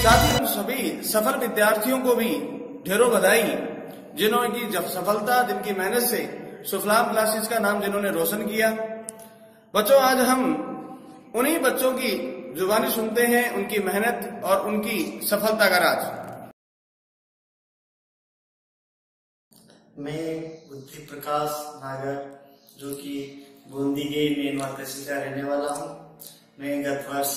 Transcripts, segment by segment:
साथ ही उन सभी सफल विद्यार्थियों को भी ढेरों बधाई, जिन्होंने की सफलता, जिनकी मेहनत से सुफलाम क्लासेस का नाम जिन्होंने रोशन किया। बच्चों, आज हम उन्हीं बच्चों की जुबानी सुनते हैं, उनकी मेहनत और उनकी सफलता का राज। मैं बुद्धि प्रकाश नागर, जो कि बूंदी के मेन तहसील का रहने वाला हूँ। मैं गत वर्ष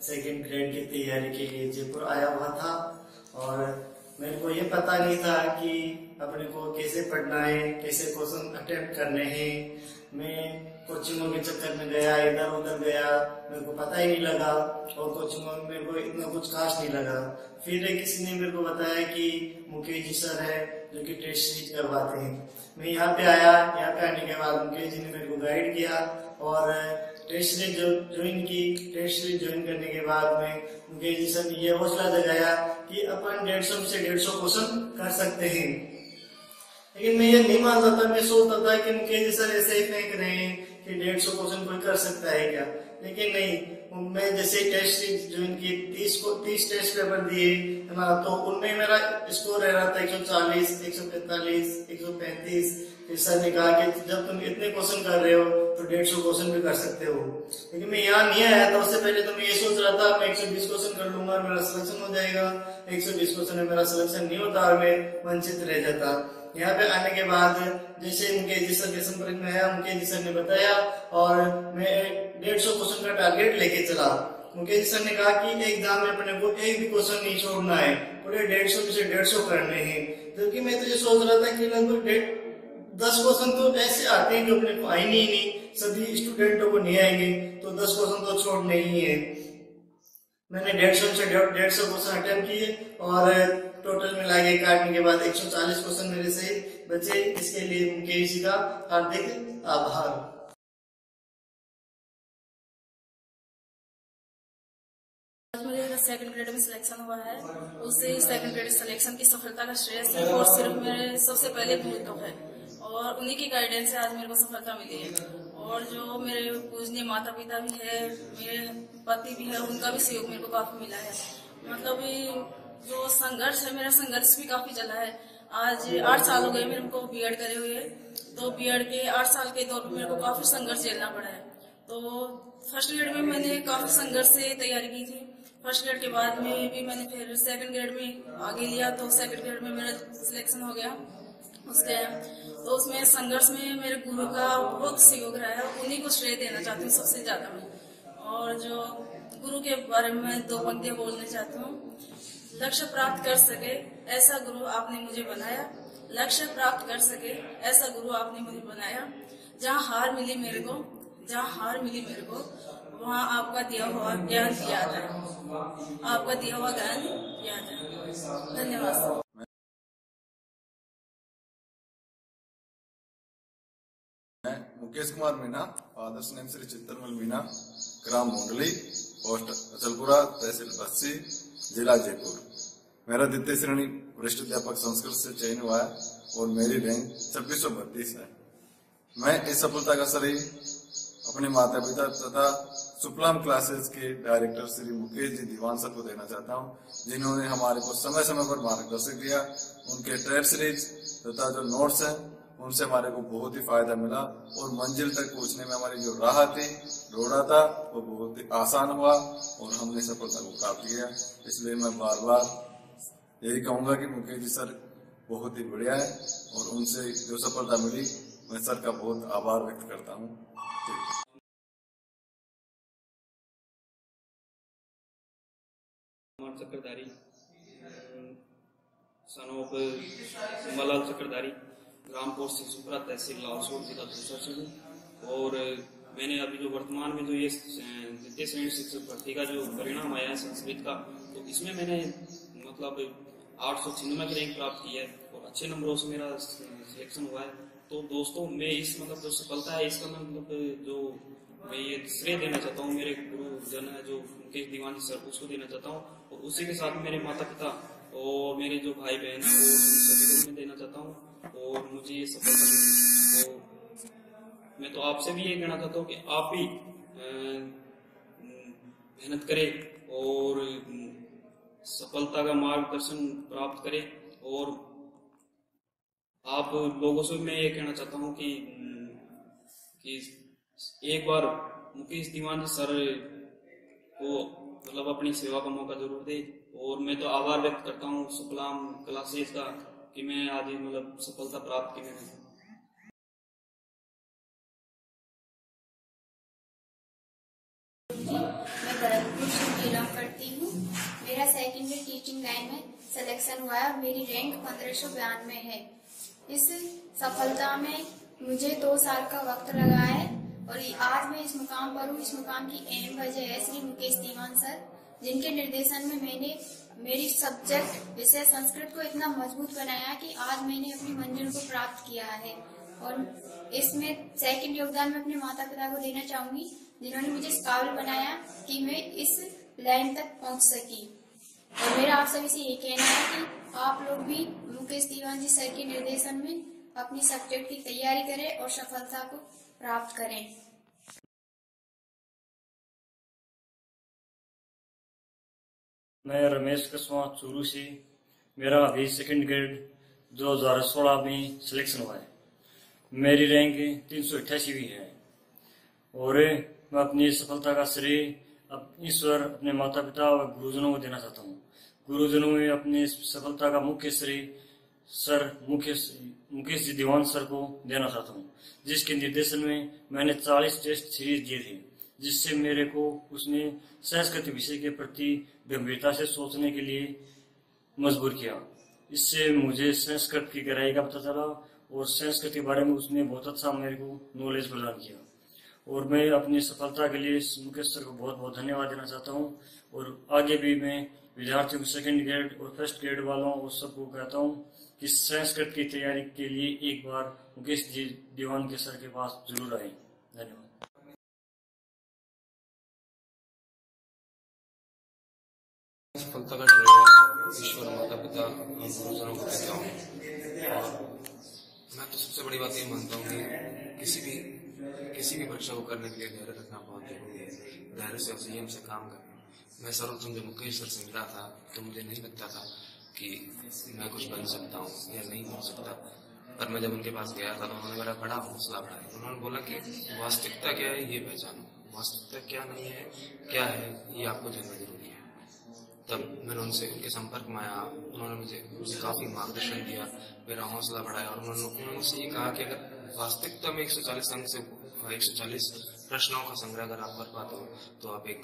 सेकेंड ग्रेड की तैयारी के लिए जयपुर आया हुआ था और मेरे को ये पता नहीं था कि अपने को कैसे पढ़ना है, कैसे क्वेश्चन अटेम्प्ट करने हैं। मैं कोचिंगों के चक्कर में गया, इधर उधर गया, मेरे को पता ही नहीं लगा और कोचिंगों में मेरे को इतना कुछ खास नहीं लगा। फिर किसी ने मेरे को बताया कि मुकेश जी सर है जो कि टेस्ट सीरीज करवाते हैं। मैं यहाँ पे आया, यहाँ पे आने के बाद मुकेश जी ने मेरे को गाइड किया और टेस्ट सीरीज ज्वाइन की। टेस्ट सीरीज ज्वाइन करने के बाद में मुकेश जी सर ने ये हौसला जगाया कि अपन 150 से 150 क्वेश्चन कर सकते हैं। लेकिन मैं ये नहीं मानता था, मैं सोचता था कि मुकेश जी सर ऐसे ही फेंक रहे हैं कि 150 क्वेश्चन कोई कर सकता है क्या। लेकिन नहीं, मैं जैसे टेस्ट सीरीज ज्वाइन की 30 टेस्ट पेपर दिए ना, तो उनमें मेरा स्कोर रह रहा था 140, 145, 135। फिर सर ने कहा कि जब तुम इतने क्वेश्चन कर रहे हो तो 150 क्वेश्चन भी कर सकते हो। लेकिन मैं यहाँ नहीं आया था, उससे पहले तो मैं ये सोच रहा था मैं 120 क्वेश्चन कर लूंगा, मेरा सिलेक्शन हो जाएगा। 120 क्वेश्चन में मेरा सिलेक्शन नहीं होता और मैं वंचित रह जाता। यहाँ पे आने के बाद जैसे मुकेश जी सर के संपर्क में आया, मुकेश जी सर ने बताया और मैं 150 क्वेश्चन का टारगेट लेके चला। मुकेश जी सर ने कहा कि एग्जाम में अपने को एक भी क्वेश्चन नहीं छोड़ना है, पूरे 150 में से 150 करने हैं। क्योंकि मैं तो ये सोच रहा था कि लगभग 10 क्वेश्चन तो ऐसे आते हैं जो अपने को आएंगे ही नहीं, सभी स्टूडेंटों को नहीं आएंगे, तो 10 क्वेश्चन तो छोड़ने ही है। मैंने 150 से 150 क्वेश्चन अटेम्प्ट किए और टोटल मिला के काटने के बाद 140 क्वेश्चन मेरे से बचे। इसके लिए मुकेश जी का हार्दिक आभार। मेरा सेकंड ग्रेड में सिलेक्शन हुआ है, उससे सेकंड ग्रेड सिलेक्शन की सफलता का श्रेय सिर्फ और सिर्फ मेरे सबसे पहले गुरु तो है और उन्हीं की गाइडेंस से आज मेरे को सफलता मिली है। और जो मेरे पूजनीय माता पिता भी है, मेरे पति भी है, उनका भी सहयोग मेरे को काफी मिला है। मतलब जो संघर्ष है, मेरा संघर्ष भी काफी चला है। आज 8 साल हो गए मेरे को बीएड करे हुए, तो बीएड के 8 साल के दौर में मेरे को काफी संघर्ष झेलना पड़ा है। तो फर्स्ट ग्रेड में मैंने काफी संघर्ष से तैयारी की थी। फर्स्ट ग्रेड के बाद में भी मैंने फिर सेकंड ग्रेड में आगे लिया, तो सेकंड ग्रेड में मेरा सिलेक्शन हो गया उसके। तो उसमें संघर्ष में मेरे गुरु का बहुत सहयोग रहा है, उन्हीं को श्रेय देना चाहती हूँ सबसे ज्यादा मैं। और जो गुरु के बारे में 2 पंक्तियां बोलना चाहती हूँ। लक्ष्य प्राप्त कर सके ऐसा गुरु आपने मुझे बनाया, लक्ष्य प्राप्त कर सके ऐसा गुरु आपने मुझे बनाया। जहाँ हार मिली मेरे को, वहाँ आपका दिया हुआ ज्ञान याद है, आपका दिया हुआ ज्ञान याद है। धन्यवाद। मैं मुकेश कुमार मीना, आदर्श नेम श्री चित्तरमल मीना, ग्राम मोंडली, पोस्ट अचलपुरा, तहसील बस्सी, जिला जयपुर। मेरा द्वितीय श्रेणी वरिष्ठ अध्यापक संस्कृत से चयन हुआ है और मेरी रैंक 2632 है। मैं इस सफलता का श्रेय अपने माता पिता तथा सुफलाम क्लासेस के डायरेक्टर श्री मुकेश जी दीवान सर को देना चाहता हूं, जिन्होंने हमारे को समय समय पर मार्गदर्शन किया। उनके टेस्ट सीरीज तथा जो नोट्स हैं उनसे हमारे को बहुत ही फायदा मिला और मंजिल तक पहुंचने में हमारी जो राह थी, रोड़ा था, वो बहुत ही आसान हुआ और हमने सफलता को प्राप्त किया। इसलिए मैं बार बार यही कहूंगा कि मुकेश जी सर बहुत ही बढ़िया है और उनसे जो सफलता मिली, मैं सर का बहुत आभार व्यक्त करता हूँ। चक्रधारी, सन ऑफ मलाल चक्रधारी, ग्राम पोस्ट सिंहपुरा, तहसील लाहौर, जिला दूसरा से। और मैंने अभी जो वर्तमान में जो ये द्वितीय श्रेणी शिक्षक भर्ती का जो परिणाम आया है संस्कृत का, तो इसमें मैंने मतलब 896 रैंक प्राप्त की है और अच्छे नंबरों से मेरा सिलेक्शन हुआ है। तो दोस्तों, मैं इस मतलब जो सफलता है इसका मतलब जो मैं ये श्रेय देना चाहता हूँ मेरे गुरुजन है जो मुकेश दीवान जी सर, उसको देना चाहता हूँ और उसी के साथ मेरे माता पिता और मेरे जो भाई बहन है वो सभी को मैं देना चाहता हूँ और मुझे ये सफलता मिली। तो मैं तो आपसे भी ये कहना चाहता हूँ कि आप भी मेहनत करें और सफलता का मार्गदर्शन प्राप्त करें। और आप लोगों से मैं ये कहना चाहता हूँ कि एक बार मुकेश दीवान जी सर को मतलब अपनी सेवा का मौका जरूर दे। और मैं तो आभार व्यक्त करता हूँ सुफलाम क्लासेस का कि मैं आज मतलब सफलता प्राप्त की मैंने। मैं भरतपुर से बिलोंग करती हूँ। मेरा सेकेंडरी टीचिंग लाइन में सिलेक्शन हुआ है और मेरी रैंक 1592 है। इस सफलता में मुझे 2 साल का वक्त लगा है और आज मैं इस मुकाम पर हूँ। इस मुकाम की अहम वजह है श्री मुकेश दीवान सर, जिनके निर्देशन में मैंने मेरी सब्जेक्ट विषय संस्कृत को इतना मजबूत बनाया कि आज मैंने अपनी मंजिल को प्राप्त किया है। और इसमें सेकंड योगदान मैं अपने माता पिता को देना चाहूंगी, जिन्होंने मुझे इस काबिल बनाया कि मैं इस लाइन तक पहुंच सकी। और मेरा आप सभी से ये कहना है कि आप लोग भी मुकेश दीवान जी सर के निर्देशन में अपनी सब्जेक्ट की तैयारी करें और सफलता को प्राप्त करें। मैं रमेश कस्वा चूरू से, मेरा अभी सेकंड ग्रेड 2016 में सिलेक्शन हुआ है। मेरी रैंक 388 है और मैं अपनी सफलता का श्रेय ईश्वर, अपने माता पिता और गुरुजनों को देना चाहता हूँ। गुरुजनों में अपनी सफलता का मुख्य श्रेय सर मुकेश जी दीवान सर को देना चाहता हूँ, जिसके निर्देशन में मैंने 40 टेस्ट सीरीज दिए थे, जिससे मेरे को उसने संस्कृत विषय के प्रति गंभीरता से सोचने के लिए मजबूर किया। इससे मुझे संस्कृत की गहराई का पता चला और संस्कृत के बारे में उसने बहुत अच्छा मेरे को नॉलेज प्रदान किया। और मैं अपनी सफलता के लिए मुकेश सर को बहुत बहुत धन्यवाद देना चाहता हूँ। और आगे भी मैं विद्यार्थियों को सेकंड ग्रेड और फर्स्ट ग्रेड वालों और सबको कहता हूँ कि संस्कृत की तैयारी के लिए एक बार मुकेश जी दीवान के सर के पास जरूर आए। धन्यवाद। सफलता का श्रेय ईश्वर, माता पिता और गुरुजनों को देता हूँ। और मैं तो सबसे बड़ी बात ये मानता हूँ कि किसी भी परीक्षा को करने के लिए धैर्य रखना बहुत जरूरी है। धैर्य से और संयम से काम करना। मैं सर्वप्रथम जब मुकेश सर से मिला था तो मुझे नहीं लगता था कि मैं कुछ बन सकता हूँ या नहीं बन सकता, पर मैं जब उनके पास गया था तो उन्होंने मेरा बड़ा हौसला बढ़ाया। उन्होंने बोला कि वास्तविकता क्या है ये पहचानो, वास्तविकता क्या नहीं है, क्या है ये आपको जानना जरूरी है। तब मैंने उनके संपर्क में आया, उन्होंने मुझे काफी मार्गदर्शन दिया, मेरा हौसला बढ़ाया और उन्होंने मुझसे ये कहा कि अगर वास्तविकता में 140 अंक से 140 प्रश्नों का संग्रह अगर आप कर पाते हो तो आप एक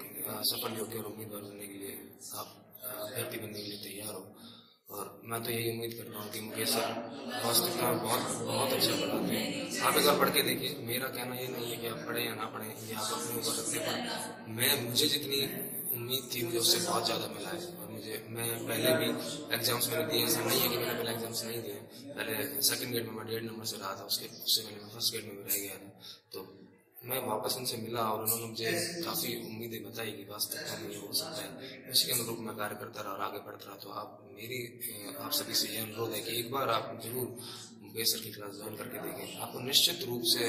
सफल योग्य और उम्मीदवार बनने के लिए, आप अभ्यर्थी बनने के लिए तैयार हो। और मैं तो यही उम्मीद करता हूँ कि मुकेश सर वास्तविकता में बहुत अच्छा पढ़ाते हैं। आप एक बार पढ़ के देखिए। मेरा कहना ये नहीं है कि आप पढ़े या ना पढ़े, ये आप अपने ऊपर रखते, पर मुझे जितनी उम्मीद थी मुझे उससे बहुत ज्यादा मिला है। और मैं पहले भी एग्जाम्स मैंने दिए, ऐसा नहीं है कि मैंने पहले एग्जाम्स नहीं दिए। पहले सेकंड ग्रेड में मैं 1.5 नंबर से रहा था, उससे पहले मैं फर्स्ट ग्रेड में रह गया था। तो मैं वापस उनसे मिला और उन्होंने मुझे काफी उम्मीदें बताई कि वास्तविकता में ये हो सकता है। उसी के अनुरूप मैं कार्य करता रहा और आगे बढ़ता रहा। तो आप सभी से यह अनुरोध है कि एक बार आप जरूर मुकेश सर की क्लास ज्वाइन करके देखें। आपको निश्चित रूप से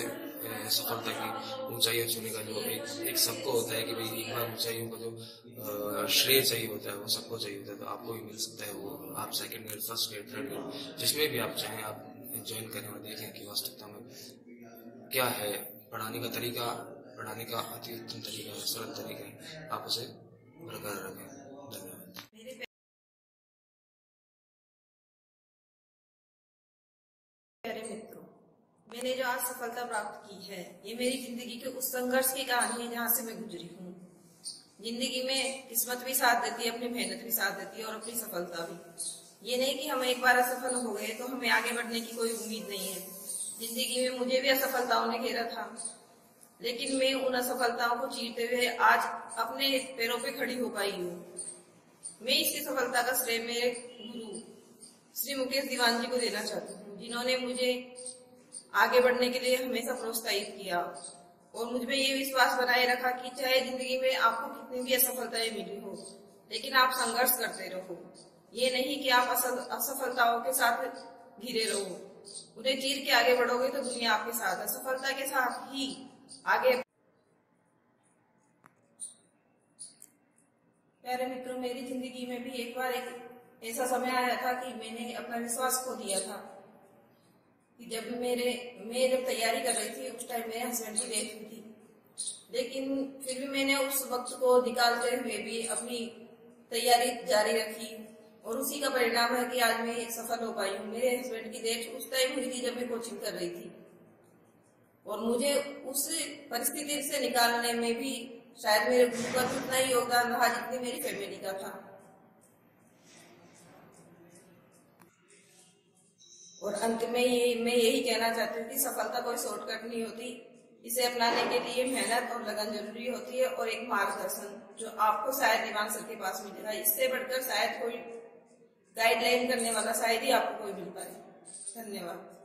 सफलता की ऊंचाइयां छूने का जो एक सबको होता है कि भाई एक बार ऊंचाइयों का जो श्रेय चाहिए होता है वो सबको चाहिए होता है, तो आपको भी मिल सकता है। वो आप second grade, first grade, third grade जिसमें भी आप चाहें आप ज्वाइन करें और देखें कि वास्तविकता में क्या है। पढ़ाने का अति उत्तम तरीका है, सरल तरीका है। आप उसे बरकरार रखें। धन्यवाद। प्यारे मित्रों, मैंने जो आज सफलता प्राप्त की है, ये मेरी जिंदगी के उस संघर्ष की कहानी है जहाँ से मैं गुजरी हूँ। जिंदगी में किस्मत भी साथ देती है, अपनी मेहनत भी साथ देती है और अपनी सफलता भी। ये नहीं कि हम एक बार असफल हो गए तो हमें आगे बढ़ने की कोई उम्मीद नहीं है। जिंदगी में मुझे भी असफलताओं ने घेरा था, लेकिन मैं उन असफलताओं को चीरते हुए आज अपने पैरों पे खड़ी हो पाई हूँ। मैं इसकी सफलता का श्रेय मेरे गुरु श्री मुकेश दीवान जी को देना चाहती हूँ, जिन्होंने मुझे आगे बढ़ने के लिए हमेशा प्रोत्साहित किया और मुझ में ये विश्वास बनाए रखा कि चाहे जिंदगी में आपको कितनी भी असफलताएं मिली हो, लेकिन आप संघर्ष करते रहो। ये नहीं कि आप असफलताओं के साथ घिरे रहो, उन्हें चीर के आगे बढ़ोगे तो दुनिया आपके साथ है। सफलता के साथ ही आगे। प्यारे मित्रों, मेरी जिंदगी में भी एक बार एक ऐसा समय आया था कि मैंने अपना विश्वास खो दिया था कि जब मैं तैयारी कर रही थी, उस टाइम मेरे हस्बैंड की डेथ हुई थी। लेकिन फिर भी मैंने उस वक्त को निकालते हुए भी अपनी तैयारी जारी रखी और उसी का परिणाम है कि आज मैं सफल हो पाई हूँ। मेरे हस्बैंड की डेथ उस टाइम हुई थी जब मैं कोचिंग कर रही थी और मुझे उस परिस्थिति से निकालने में भी शायद मेरे गुरु का उतना ही योगदान रहा जितनी मेरी फैमिली का था। और अंत में मैं यही कहना चाहती हूँ कि सफलता कोई शॉर्टकट नहीं होती। इसे अपनाने के लिए मेहनत और लगन जरूरी होती है और एक मार्गदर्शन जो आपको शायद दीवान सर के पास मिलेगा। इससे बढ़कर शायद कोई गाइडलाइन करने वाला शायद ही आपको कोई मिल पाए। धन्यवाद।